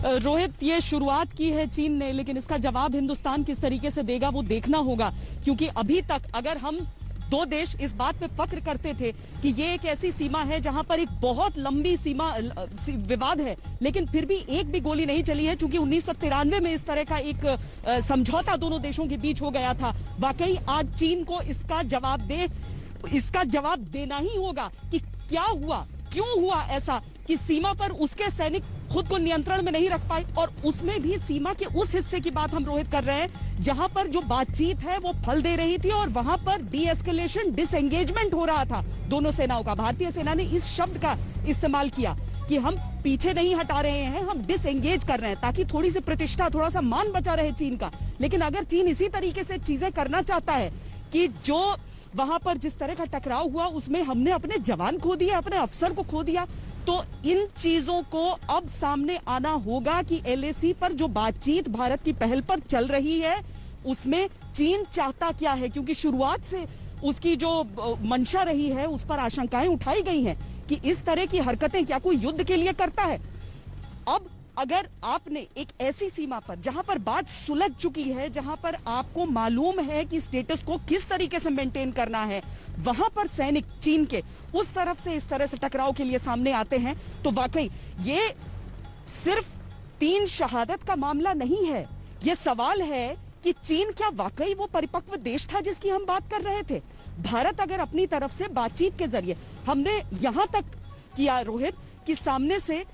रोहित, ये शुरुआत की है चीन ने, लेकिन इसका जवाब हिंदुस्तान किस तरीके से देगा वो देखना होगा। क्योंकि अभी तक अगर हम दो देश इस बात पे फक्र करते थे कि ये एक ऐसी सीमा है जहां पर एक बहुत लंबी सीमा विवाद है, लेकिन फिर भी एक भी गोली नहीं चली है, क्योंकि 1993 में इस तरह का एक समझौता दोनों देशों के बीच हो गया था। वाकई आज चीन को इसका जवाब देना ही होगा कि क्या हुआ, क्यों हुआ ऐसा कि सीमा पर उसके सैनिक खुद को नियंत्रण में नहीं रख पाए। और उसमें भी सीमा के उस हिस्से की बात हम रोहित कर रहे हैं जहां पर जो बातचीत है वो फल दे रही थी और वहां पर डी एस्केलेशन, डिसएंगेजमेंट हो रहा था दोनों सेनाओं का। भारतीय सेना ने इस शब्द का इस्तेमाल किया कि हम पीछे नहीं हटा रहे हैं, हम डिसएंगेज कर रहे हैं, ताकि थोड़ी सी प्रतिष्ठा, थोड़ा सा मान बचा रहे चीन का। लेकिन अगर चीन इसी तरीके से चीजें करना चाहता है कि जो वहां पर जिस तरह का टकराव हुआ उसमें हमने अपने जवान खो दिए, अपने अफसर को खो दिया, तो इन चीजों को अब सामने आना होगा कि एलएसी पर जो बातचीत भारत की पहल पर चल रही है उसमें चीन चाहता क्या है। क्योंकि शुरुआत से उसकी जो मंशा रही है उस पर आशंकाएं उठाई गई हैं कि इस तरह की हरकतें क्या कोई युद्ध के लिए करता है। अब अगर आपने एक ऐसी सीमा पर जहां पर बात सुलझ चुकी है, जहां पर आपको मालूम है कि स्टेटस को किस तरीके से मेंटेन करना है, वहां पर सैनिक चीन के उस तरफ से इस तरह से टकराव के लिए सामने आते हैं, तो वाकई ये सिर्फ 3 शहादत का मामला नहीं है। ये सवाल है कि चीन क्या वाकई वो परिपक्व देश था जिसकी हम बात कर रहे थे। भारत अगर अपनी तरफ से बातचीत के जरिए, हमने यहां तक किया रोहित कि सामने से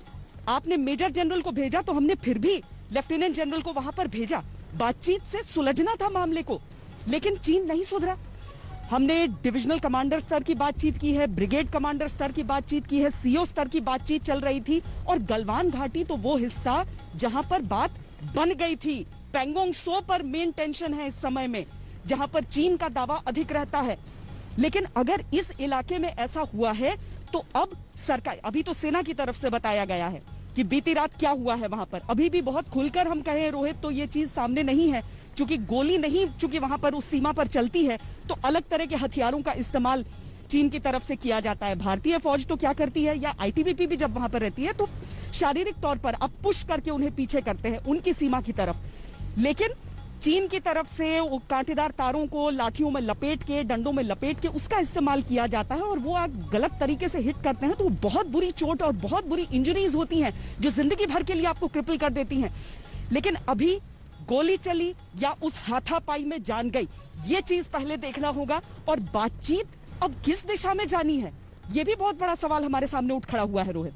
आपने मेजर जनरल को भेजा तो हमने फिर भी लेफ्टिनेंट जनरल को वहां पर भेजा, बातचीत से सुलझना था मामले को, लेकिन चीन नहीं सुधरा। हमने डिविजनल कमांडर स्तर की बातचीत की है, ब्रिगेड कमांडर स्तर की बातचीत की है, सीओ स्तर की बातचीत चल रही थी, और गलवान घाटी तो वो हिस्सा जहां पर बात बन गई थी। पेंगोंग सो पर मेन टेंशन है इस समय में, जहां पर चीन का दावा अधिक रहता है। लेकिन अगर इस इलाके में ऐसा हुआ है तो अब सरकार, अभी तो सेना की तरफ से बताया गया है कि बीती रात क्या हुआ है वहां पर, अभी भी बहुत खुलकर हम कहें रोहित तो ये चीज सामने नहीं है, क्योंकि गोली नहीं, चूंकि वहां पर उस सीमा पर चलती है तो अलग तरह के हथियारों का इस्तेमाल चीन की तरफ से किया जाता है। भारतीय फौज तो क्या करती है, या आईटीबीपी भी जब वहां पर रहती है तो शारीरिक तौर पर अब पुश करके उन्हें पीछे करते हैं उनकी सीमा की तरफ। लेकिन चीन की तरफ से वो कांटेदार तारों को लाठियों में लपेट के, डंडों में लपेट के उसका इस्तेमाल किया जाता है, और वो गलत तरीके से हिट करते हैं तो बहुत बुरी चोट और बहुत बुरी इंजरीज होती हैं जो जिंदगी भर के लिए आपको क्रिपल कर देती हैं। लेकिन अभी गोली चली या उस हाथापाई में जान गई, ये चीज पहले देखना होगा। और बातचीत अब किस दिशा में जानी है, ये भी बहुत बड़ा सवाल हमारे सामने उठ खड़ा हुआ है रोहित।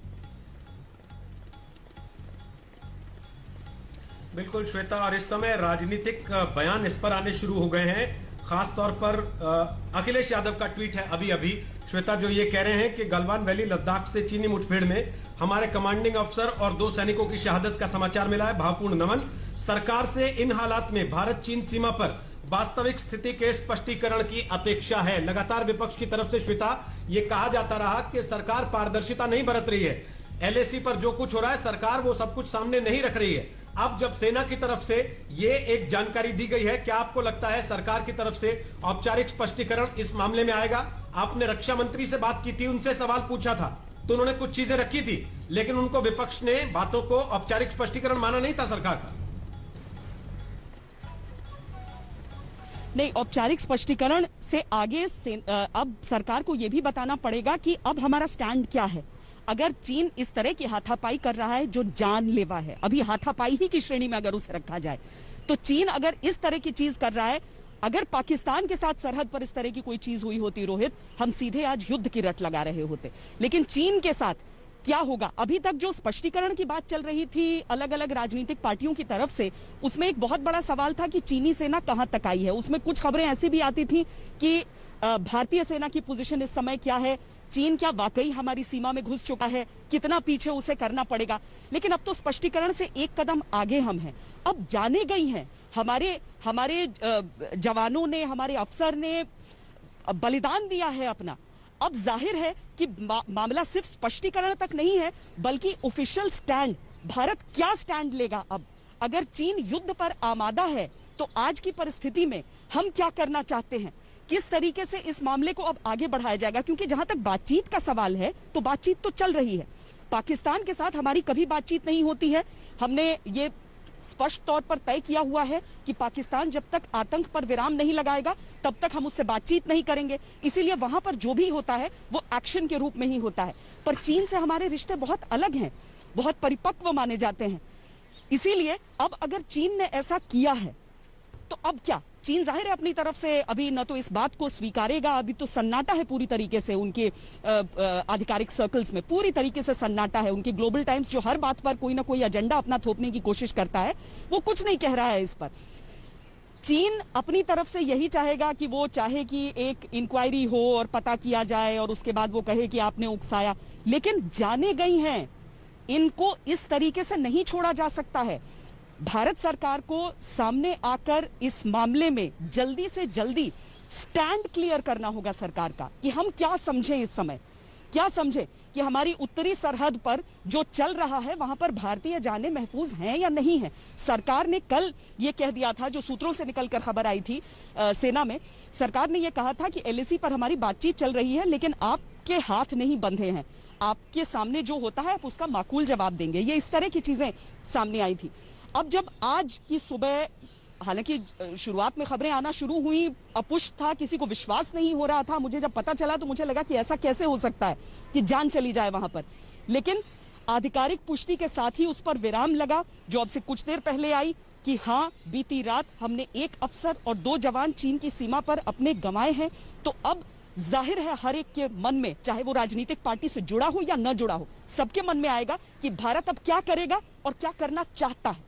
बिल्कुल श्वेता, और इस समय राजनीतिक बयान इस पर आने शुरू हो गए हैं। खास तौर पर अखिलेश यादव का ट्वीट है अभी अभी श्वेता, जो ये कह रहे हैं कि गलवान वैली लद्दाख से चीनी मुठभेड़ में हमारे कमांडिंग अफसर और 2 सैनिकों की शहादत का समाचार मिला है। भावपूर्ण नमन। सरकार से इन हालात में भारत चीन सीमा पर वास्तविक स्थिति के स्पष्टीकरण की अपेक्षा है। लगातार विपक्ष की तरफ से श्वेता ये कहा जाता रहा कि सरकार पारदर्शिता नहीं बरत रही है, एलएसी पर जो कुछ हो रहा है सरकार वो सब कुछ सामने नहीं रख रही है। अब जब सेना की तरफ से ये एक जानकारी दी गई है, क्या आपको लगता है सरकार की तरफ से औपचारिक स्पष्टीकरण इस मामले में आएगा? आपने रक्षा मंत्री से बात की थी, उनसे सवाल पूछा था तो उन्होंने कुछ चीजें रखी थी, लेकिन उनको विपक्ष ने बातों को औपचारिक स्पष्टीकरण माना नहीं था सरकार का। नहीं, औपचारिक स्पष्टीकरण से आगे अब सरकार को यह भी बताना पड़ेगा कि अब हमारा स्टैंड क्या है। अगर चीन इस तरह की हाथापाई कर रहा है जो जानलेवा है, अभी हाथापाई ही की श्रेणी में अगर उसे रखा जाए, तो चीन अगर इस तरह की चीज कर रहा है, अगर पाकिस्तान के साथ सरहद पर इस तरह की कोई चीज हुई होती रोहित, हम सीधे आज युद्ध की रट लगा रहे होते। लेकिन चीन के साथ क्या होगा, अभी तक जो स्पष्टीकरण की बात चल रही थी अलग अलग राजनीतिक पार्टियों की तरफ से, उसमें एक बहुत बड़ा सवाल था कि चीनी सेना कहां तक आई है। उसमें कुछ खबरें ऐसी भी आती थी कि भारतीय सेना की पोजीशन इस समय क्या है, चीन क्या वाकई हमारी सीमा में घुस चुका है, कितना पीछे उसे करना पड़ेगा। लेकिन अब तो स्पष्टीकरण से एक कदम आगे हम हैं, अब जाने गई हैं हमारे जवानों ने, हमारे अफसर ने बलिदान दिया है अपना। अब जाहिर है कि मामला सिर्फ स्पष्टीकरण तक नहीं है, बल्कि ऑफिशियल स्टैंड, भारत क्या स्टैंड लेगा। अब अगर चीन युद्ध पर आमादा है तो आज की परिस्थिति में हम क्या करना चाहते हैं, किस तरीके से इस मामले को अब आगे बढ़ाया जाएगा। क्योंकि जहां तक बातचीत का सवाल है तो बातचीत तो चल रही है, पाकिस्तान के साथ हमारी कभी बातचीत नहीं होती है। हमने ये स्पष्ट तौर पर तय किया हुआ है कि पाकिस्तान जब तक आतंक पर विराम नहीं लगाएगा तब तक हम उससे बातचीत नहीं करेंगे। इसीलिए वहां पर जो भी होता है वो एक्शन के रूप में ही होता है। पर चीन से हमारे रिश्ते बहुत अलग हैं, बहुत परिपक्व माने जाते हैं। इसीलिए अब अगर चीन ने ऐसा किया है तो अब क्या, चीन जाहिर है अपनी तरफ से अभी न तो इस बात को स्वीकारेगा, अभी तो सन्नाटा है पूरी तरीके से उनके आधिकारिक सर्कल्स में, पूरी तरीके से सन्नाटा है। उनके ग्लोबल टाइम्स जो हर बात पर कोई ना कोई एजेंडा अपना थोपने की कोशिश करता है, वो कुछ नहीं कह रहा है इस पर। चीन अपनी तरफ से यही चाहेगा कि वो चाहे कि एक इंक्वायरी हो और पता किया जाए और उसके बाद वो कहे कि आपने उकसाया, लेकिन जाने गई हैं, इनको इस तरीके से नहीं छोड़ा जा सकता है। भारत सरकार को सामने आकर इस मामले में जल्दी से जल्दी स्टैंड क्लियर करना होगा सरकार का कि हम क्या समझें, इस समय क्या समझे कि हमारी उत्तरी सरहद पर जो चल रहा है वहां पर भारतीय जानें महफूज हैं या नहीं है। सरकार ने कल ये कह दिया था, जो सूत्रों से निकलकर खबर आई थी सेना में, सरकार ने ये कहा था कि एलएसी पर हमारी बातचीत चल रही है लेकिन आपके हाथ नहीं बंधे हैं, आपके सामने जो होता है आप उसका माकूल जवाब देंगे। ये इस तरह की चीजें सामने आई थी। अब जब आज की सुबह, हालांकि शुरुआत में खबरें आना शुरू हुई, अपुष्ट था, किसी को विश्वास नहीं हो रहा था, मुझे जब पता चला तो मुझे लगा कि ऐसा कैसे हो सकता है कि जान चली जाए वहां पर। लेकिन आधिकारिक पुष्टि के साथ ही उस पर विराम लगा, जो अब से कुछ देर पहले आई कि हाँ, बीती रात हमने 1 अफसर और 2 जवान चीन की सीमा पर अपने गंवाए हैं। तो अब जाहिर है हर एक के मन में, चाहे वो राजनीतिक पार्टी से जुड़ा हो या न जुड़ा हो, सबके मन में आएगा कि भारत अब क्या करेगा और क्या करना चाहता है।